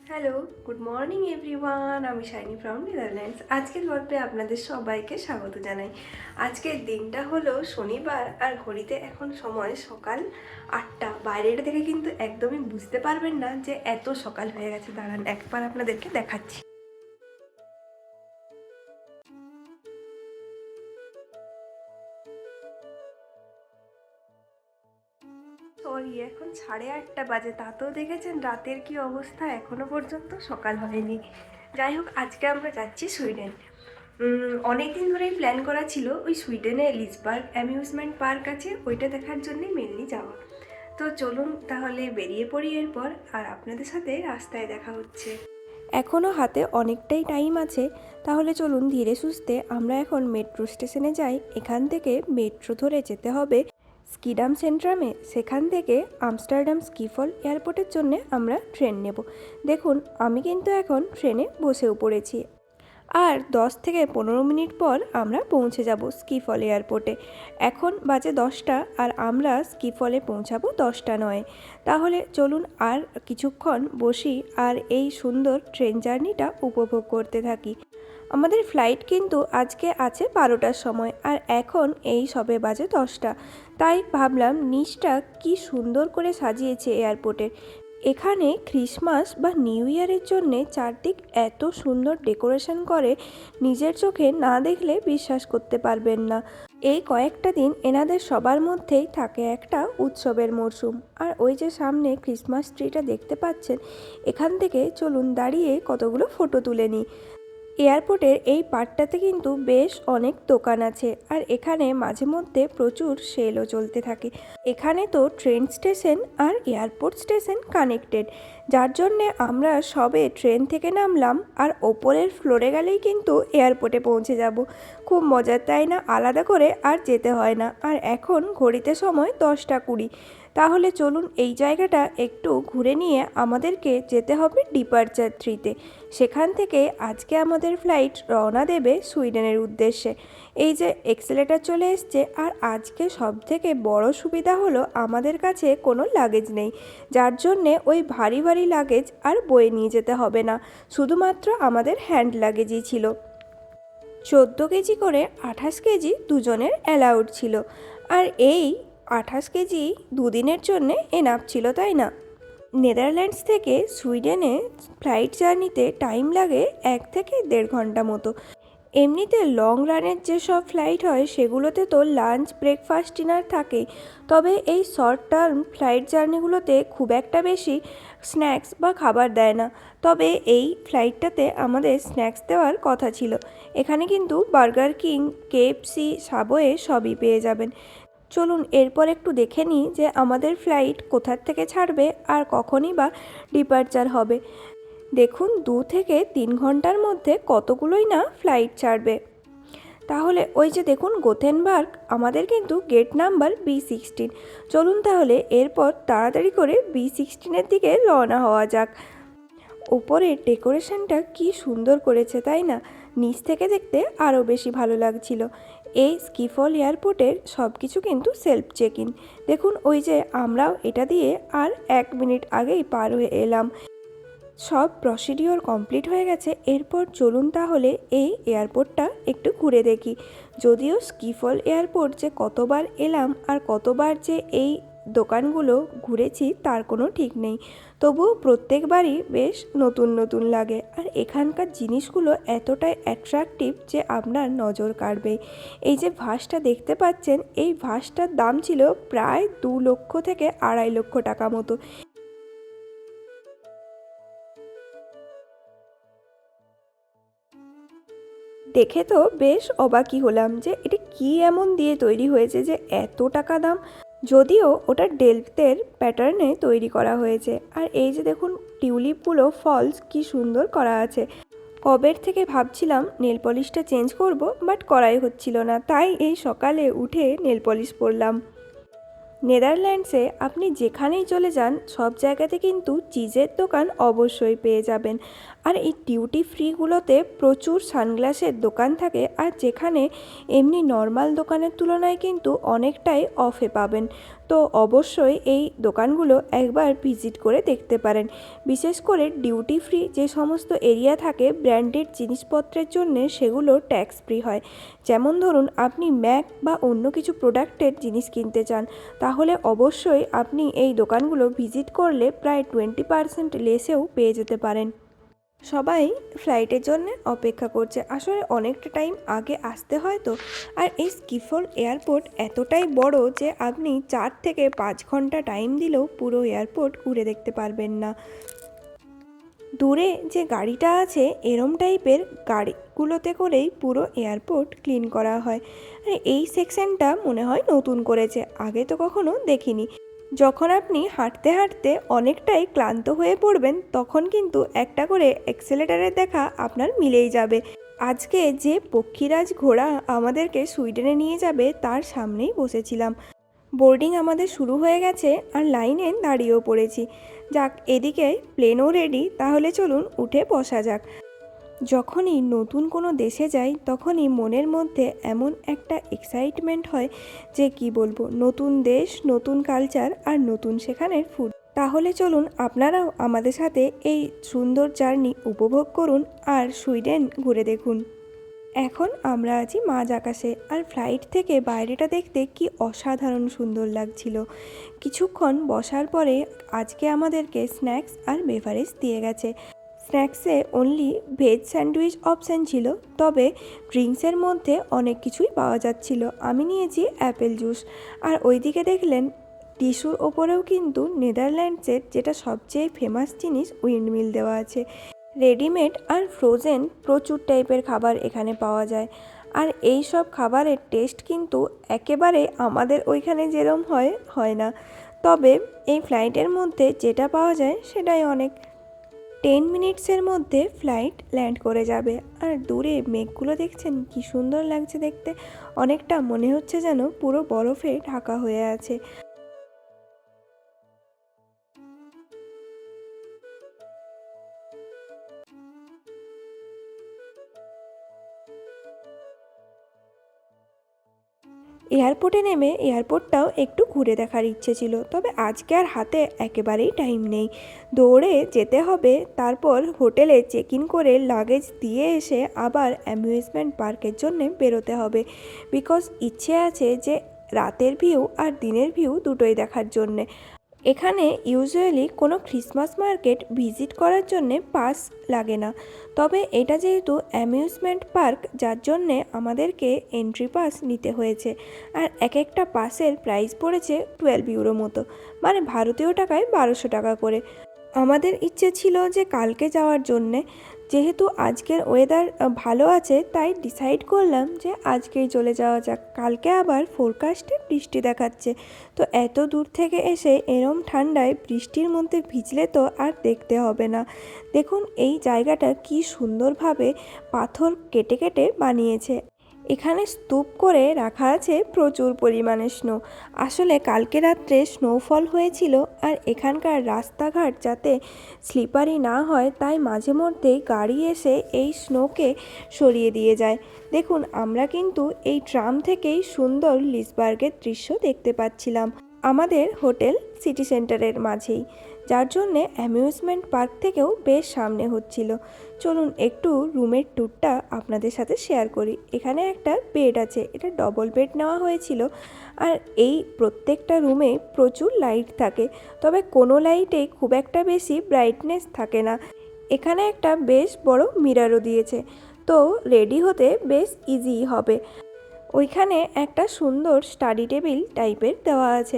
Hello, good morning everyone. আমি shiny from Netherlands. আজকের গল্পে আপনাদের সবাইকে স্বাগত জানাই। আজকের দিনটা হলো শনিবার আর ঘড়িতে এখন সময় সকাল 8টা। বাইরেটা থেকে কিন্তু একদমই বুঝতে পারবেন না যে এত সকাল হয়ে গেছে। দাঁড়ান একবার আপনাদেরকে দেখাচ্ছি। সরি, এখন 8:30 বাজে। তাতেও দেখেছেন রাতের কি অবস্থা, এখনো পর্যন্ত সকাল হয়নি। যাই হোক, আজকে আমরা যাচ্ছি সুইডেন। অনেক দিন ধরেই প্ল্যান করা ছিল ওই সুইডেনে লিসবার্গ অ্যামিউজমেন্ট পার্ক আছে, ওইটা দেখার জন্যই মেনলি যাওয়া। তো চলুন তাহলে বেরিয়ে পড়ি এরপর, আর আপনাদের সাথে রাস্তায় দেখা হচ্ছে। এখনও হাতে অনেকটাই টাইম আছে, তাহলে চলুন ধীরে সুস্থে আমরা এখন মেট্রো স্টেশনে যাই। এখান থেকে মেট্রো ধরে যেতে হবে স্কিডাম সেন্ট্রামে। সেখান থেকে আমস্টারডাম স্কিফল এয়ারপোর্টের জন্য আমরা ট্রেন নেব। দেখুন, আমি কিন্তু এখন ট্রেনে বসেও পড়েছি। আর 10 থেকে 15 মিনিট পর আমরা পৌঁছে যাব স্কিফল এয়ারপোর্টে। এখন বাজে 10টা আর আমরা স্কিফলে পৌঁছাবো 10টা নয়। তাহলে চলুন আর কিছুক্ষণ বসি আর এই সুন্দর ট্রেন জার্নিটা উপভোগ করতে থাকি। আমাদের ফ্লাইট কিন্তু আজকে আছে 12টার সময়, আর এখন এই সবে বাজে 10টা। তাই ভাবলাম নিচটা কি সুন্দর করে সাজিয়েছে এয়ারপোর্টের। এখানে ক্রিসমাস বা নিউ ইয়ারের জন্যে চারদিক এত সুন্দর ডেকোরেশন করে, নিজের চোখে না দেখলে বিশ্বাস করতে পারবেন না। এই কয়েকটা দিন এনাদের সবার মধ্যেই থাকে একটা উৎসবের মরশুম। আর ওই যে সামনে ক্রিসমাস ট্রিটা দেখতে পাচ্ছেন, এখান থেকে চলুন দাঁড়িয়ে কতগুলো ফটো তুলে নিই। এয়ারপোর্টের এই পার্টটাতে কিন্তু বেশ অনেক দোকান আছে, আর এখানে মাঝে মধ্যে প্রচুর সেলও চলতে থাকে। এখানে তো ট্রেন স্টেশন আর এয়ারপোর্ট স্টেশন কানেক্টেড, যার জন্যে আমরা সবে ট্রেন থেকে নামলাম আর ওপরের ফ্লোরে গেলেই কিন্তু এয়ারপোর্টে পৌঁছে যাব। খুব মজার, তাই না? আলাদা করে আর যেতে হয় না। আর এখন ঘড়িতে সময় 10টা 20। তাহলে চলুন এই জায়গাটা একটু ঘুরে নিয়ে আমাদেরকে যেতে হবে ডিপারচার 3-তে। সেখান থেকে আজকে আমাদের ফ্লাইট রওনা দেবে সুইডেনের উদ্দেশ্যে। এই যে এক্সেলেটার চলে এসছে, আর আজকে সবথেকে বড় সুবিধা হলো আমাদের কাছে কোনো লাগেজ নেই, যার জন্যে ওই ভারী ভারী লাগেজ আর বয়ে নিয়ে যেতে হবে না। শুধুমাত্র আমাদের হ্যান্ড লাগেজই ছিল। 14 কেজি করে 28 কেজি দুজনের অ্যালাউড ছিল। আর এই 28 কেজি দুদিনের জন্যে এনাফ ছিল, তাই না? নেদারল্যান্ডস থেকে সুইডেনে ফ্লাইট জার্নিতে টাইম লাগে 1 থেকে 1.5 ঘন্টা মতো। এমনিতে লং রানের যেসব ফ্লাইট হয় সেগুলোতে তো লাঞ্চ, ব্রেকফাস্ট, ডিনার থাকেই। তবে এই শর্ট টার্ম ফ্লাইট জার্নিগুলোতে খুব একটা বেশি স্ন্যাক্স বা খাবার দেয় না। তবে এই ফ্লাইটটাতে আমাদের স্ন্যাক্স দেওয়ার কথা ছিল। এখানে কিন্তু বার্গার কিং, কেএফসি, সাবওয়ে সবই পেয়ে যাবেন। চলুন এরপর একটু দেখে নিই যে আমাদের ফ্লাইট কোথার থেকে ছাড়বে আর কখনই বা ডিপারচার হবে। দেখুন 2 থেকে 3 ঘন্টার মধ্যে কতগুলোই না ফ্লাইট ছাড়বে। তাহলে ওই যে দেখুন গোথেনবার্গ, আমাদের কিন্তু গেট নাম্বার B16। চলুন তাহলে এরপর তাড়াতাড়ি করে B16-এর দিকে রওনা হওয়া যাক। ওপরের ডেকোরেশনটা কি সুন্দর করেছে, তাই না? নিচ থেকে দেখতে আরও বেশি ভালো লাগছিল। এই স্কিফল এয়ারপোর্টের সব কিছু কিন্তু সেলফ চেক ইন। দেখুন ওই যে আমরাও এটা দিয়ে আর 1 মিনিট আগেই পার হয়ে এলাম। সব প্রসিডিওর কমপ্লিট হয়ে গেছে। এরপর চলুন তাহলে এই এয়ারপোর্টটা একটু ঘুরে দেখি। যদিও স্কিফল এয়ারপোর্ট যে কতবার এলাম আর কতবার যে এই দোকানগুলো ঘুরেছি তার কোনো ঠিক নেই, তবুও প্রত্যেকবারই বেশ নতুন নতুন লাগে। আর এখানকার জিনিসগুলো এতটাই অ্যাট্রাকটিভ যে আপনার নজর কাড়বে। এই যে ভাসটা দেখতে পাচ্ছেন, এই ভাসটার দাম ছিল প্রায় 2 লক্ষ থেকে 2.5 লক্ষ টাকা মতো। দেখে তো বেশ অবাকই হলাম যে এটা কি এমন দিয়ে তৈরি হয়েছে যে এত টাকা দাম। যদিও ওটা ডেল্ফটের প্যাটার্নে তৈরি করা হয়েছে। আর এই যে দেখুন টিউলিপগুলো ফলস কি সুন্দর করা আছে। কবের থেকে ভাবছিলাম নেল পলিশটা চেঞ্জ করব, বাট করাই হচ্ছিল না, তাই এই সকালে উঠে নেল পলিশ পরলাম। নেদারল্যান্ডসে আপনি যেখানেই চলে যান সব জায়গাতে কিন্তু চিজের দোকান অবশ্যই পেয়ে যাবেন। আর এই ডিউটি ফ্রিগুলোতে প্রচুর সানগ্লাসের দোকান থাকে, আর যেখানে এমনি নর্মাল দোকানের তুলনায় কিন্তু অনেকটাই অফে পাবেন। তো অবশ্যই এই দোকানগুলো একবার ভিজিট করে দেখতে পারেন। বিশেষ করে ডিউটি ফ্রি যে সমস্ত এরিয়া থাকে ব্র্যান্ডেড জিনিসপত্রের জন্যে, সেগুলো ট্যাক্স ফ্রি হয়। যেমন ধরুন আপনি ম্যাক বা অন্য কিছু প্রোডাক্টের জিনিস কিনতে চান, তাহলে অবশ্যই আপনি এই দোকানগুলো ভিজিট করলে প্রায় 20% লেসেও পেয়ে যেতে পারেন। সবাই ফ্লাইটের জন্য অপেক্ষা করছে, আসলে অনেকটা টাইম আগে আসতে হয় তো। আর এই স্কিফোল এয়ারপোর্ট এতটাই বড় যে আপনি 4 থেকে 5 ঘন্টা টাইম দিলেও পুরো এয়ারপোর্ট ঘুরে দেখতে পারবেন না। দূরে যে গাড়িটা আছে এরম টাইপের গাড়িগুলোতে করেই পুরো এয়ারপোর্ট ক্লিন করা হয়। এই সেকশনটা মনে হয় নতুন করেছে, আগে তো কখনো দেখিনি। যখন আপনি হাঁটতে হাঁটতে অনেকটাই ক্লান্ত হয়ে পড়বেন তখন কিন্তু একটা করে অ্যাক্সেলেটারের দেখা আপনার মিলেই যাবে। আজকে যে পক্ষীরাজ ঘোড়া আমাদেরকে সুইডেনে নিয়ে যাবে তার সামনেই বসেছিলাম। বোর্ডিং আমাদের শুরু হয়ে গেছে আর লাইনে দাঁড়িয়েও পড়েছি। যাক, এদিকে প্লেনও রেডি, তাহলে চলুন উঠে বসা যাক। যখনই নতুন কোনো দেশে যাই তখনই মনের মধ্যে এমন একটা এক্সাইটমেন্ট হয় যে কি বলবো, নতুন দেশ, নতুন কালচার আর নতুন সেখানের ফুড। তাহলে চলুন আপনারাও আমাদের সাথে এই সুন্দর জার্নি উপভোগ করুন আর সুইডেন ঘুরে দেখুন। এখন আমরা আছি মাঝ আকাশে, আর ফ্লাইট থেকে বাইরেটা দেখতে কি অসাধারণ সুন্দর লাগছিল। কিছুক্ষণ বসার পরে আজকে আমাদেরকে স্ন্যাক্স আর বেভারেজ দিয়ে গেছে। স্ন্যাক্সে অনলি ভেজ স্যান্ডউইচ অপশান ছিল, তবে ড্রিঙ্কসের মধ্যে অনেক কিছুই পাওয়া যাচ্ছিল। আমি নিয়েছি অ্যাপেল জুস। আর ওইদিকে দেখলেন টিস্যুর ওপরেও কিন্তু নেদারল্যান্ডসের যেটা সবচেয়ে ফেমাস জিনিস উইন্ডমিল দেওয়া আছে। রেডিমেড আর ফ্রোজেন প্রচুর টাইপের খাবার এখানে পাওয়া যায়। আর এই সব খাবারের টেস্ট কিন্তু একেবারে আমাদের ওইখানে যেরম হয় না। তবে এই ফ্লাইটের মধ্যে যেটা পাওয়া যায় সেটাই অনেক। 10 মিনিটসের মধ্যে ফ্লাইট ল্যান্ড করে যাবে। আর দূরে মেঘগুলো দেখছেন কি সুন্দর লাগছে দেখতে, অনেকটা মনে হচ্ছে যেন পুরো বরফে ঢাকা হয়ে আছে। এয়ারপোর্টে নেমে এয়ারপোর্টটাও একটু ঘুরে দেখার ইচ্ছে ছিল, তবে আজকে আর হাতে একেবারেই টাইম নেই। দৌড়ে যেতে হবে, তারপর হোটেলে চেক ইন করে লাগেজ দিয়ে এসে আবার অ্যামিউজমেন্ট পার্কের জন্য বেরোতে হবে। বিকজ ইচ্ছে আছে যে রাতের ভিউ আর দিনের ভিউ দুটোই দেখার জন্যে। এখানে ইউজুয়ালি কোনো ক্রিসমাস মার্কেট ভিজিট করার জন্যে পাস লাগে না, তবে এটা যেহেতু অ্যামিউজমেন্ট পার্ক যার জন্যে আমাদেরকে এন্ট্রি পাস নিতে হয়েছে। আর এক একটা পাসের প্রাইস পড়েছে 12 ইউরো মতো, মানে ভারতীয় টাকায় 1200 টাকা করে। আমাদের ইচ্ছে ছিল যে কালকে যাওয়ার জন্যে, যেহেতু আজকের ওয়েদার ভালো আছে তাই ডিসাইড করলাম যে আজকেই চলে যাওয়া যাক। কালকে আবার ফোরকাস্টে বৃষ্টি দেখাচ্ছে, তো এত দূর থেকে এসে এরম ঠান্ডায় বৃষ্টির মধ্যে ভিজলে তো আর দেখতে হবে না। দেখুন এই জায়গাটা কি সুন্দরভাবে পাথর কেটে কেটে বানিয়েছে। এখানে স্তূপ করে রাখা আছে প্রচুর পরিমাণে স্নো। আসলে কালকে রাত্রে স্নোফল হয়েছিল, আর এখানকার রাস্তাঘাট যাতে স্লিপারি না হয় তাই মাঝে মধ্যেই গাড়ি এসে এই স্নোকে সরিয়ে দিয়ে যায়। দেখুন আমরা কিন্তু এই ট্রাম থেকেই সুন্দর লিসবার্গের দৃশ্য দেখতে পাচ্ছিলাম আমাদের হোটেল সিটি সেন্টারের মাঝেই, যার জন্যে অ্যামিউজমেন্ট পার্ক থেকেও বেশ সামনে হচ্ছিল। চলুন একটু রুমের ট্যুরটা আপনাদের সাথে শেয়ার করি। এখানে একটা বেড আছে, এটা ডবল বেড নেওয়া হয়েছিল। আর এই প্রত্যেকটা রুমে প্রচুর লাইট থাকে, তবে কোনো লাইটেই খুব একটা বেশি ব্রাইটনেস থাকে না। এখানে একটা বেশ বড় মিররও দিয়েছে, তো রেডি হতে বেশ ইজি হবে। ওইখানে একটা সুন্দর স্টাডি টেবিল টাইপের দেওয়া আছে,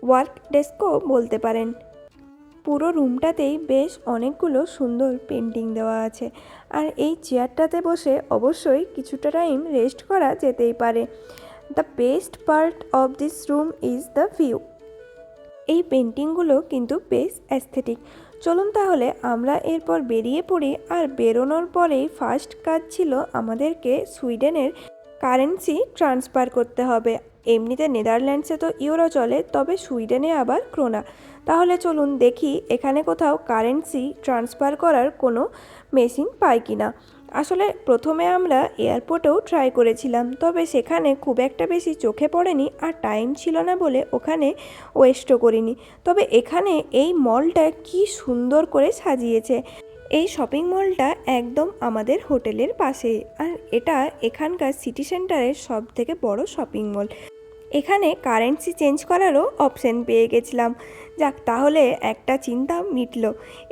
ওয়ার্ক ডেস্কও বলতে পারেন। পুরো রুমটাতেই বেশ অনেকগুলো সুন্দর পেন্টিং দেওয়া আছে। আর এই চেয়ারটাতে বসে অবশ্যই কিছুটা টাইম রেস্ট করা যেতেই পারে। The best part of this room is the view. এই পেন্টিংগুলো কিন্তু বেশ অ্যাস্থেটিক। চলুন তাহলে আমরা এরপর বেরিয়ে পড়ি। আর বেরোনোর পরেই ফার্স্ট কাজ ছিল আমাদেরকে সুইডেনের কারেন্সি ট্রান্সফার করতে হবে। এমনিতে নেদারল্যান্ডসে তো ইউরো চলে, তবে সুইডেনে আবার ক্রোনা। তাহলে চলুন দেখি এখানে কোথাও কারেন্সি ট্রান্সফার করার কোনো মেশিন পাই কি না। আসলে প্রথমে আমরা এয়ারপোর্টেও ট্রাই করেছিলাম, তবে সেখানে খুব একটা বেশি চোখে পড়েনি, আর টাইম ছিল না বলে ওখানে ওয়েস্টও করিনি। তবে এখানে এই মলটা কি সুন্দর করে সাজিয়েছে। এই শপিং মলটা একদম আমাদের হোটেলের পাশে, আর এটা এখানকার সিটি সেন্টারের সবথেকে বড় শপিং মল। এখানে কারেন্সি চেঞ্জ করারও অপশন পেয়ে গেছিলাম। যাক, তাহলে একটা চিন্তা মিটল।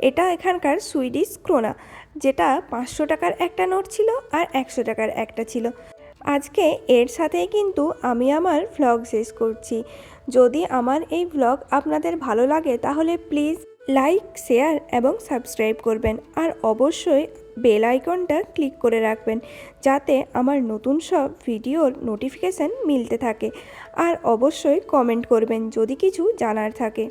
এটা এখানকার সুইডিশ ক্রোনা, যেটা 500 টাকার একটা নোট ছিল আর 100 টাকার একটা ছিল। আজকে এর সাথেই কিন্তু আমি আমার ভ্লগ শেষ করছি। যদি আমার এই ভ্লগ আপনাদের ভালো লাগে তাহলে প্লিজ লাইক, শেয়ার এবং সাবস্ক্রাইব করবেন, আর অবশ্যই বেল আইকনটা ক্লিক করে রাখবেন যাতে আমার নতুন সব ভিডিওর নোটিফিকেশান মিলতে থাকে। আর অবশ্যই কমেন্ট করবেন যদি কিছু জানার থাকে।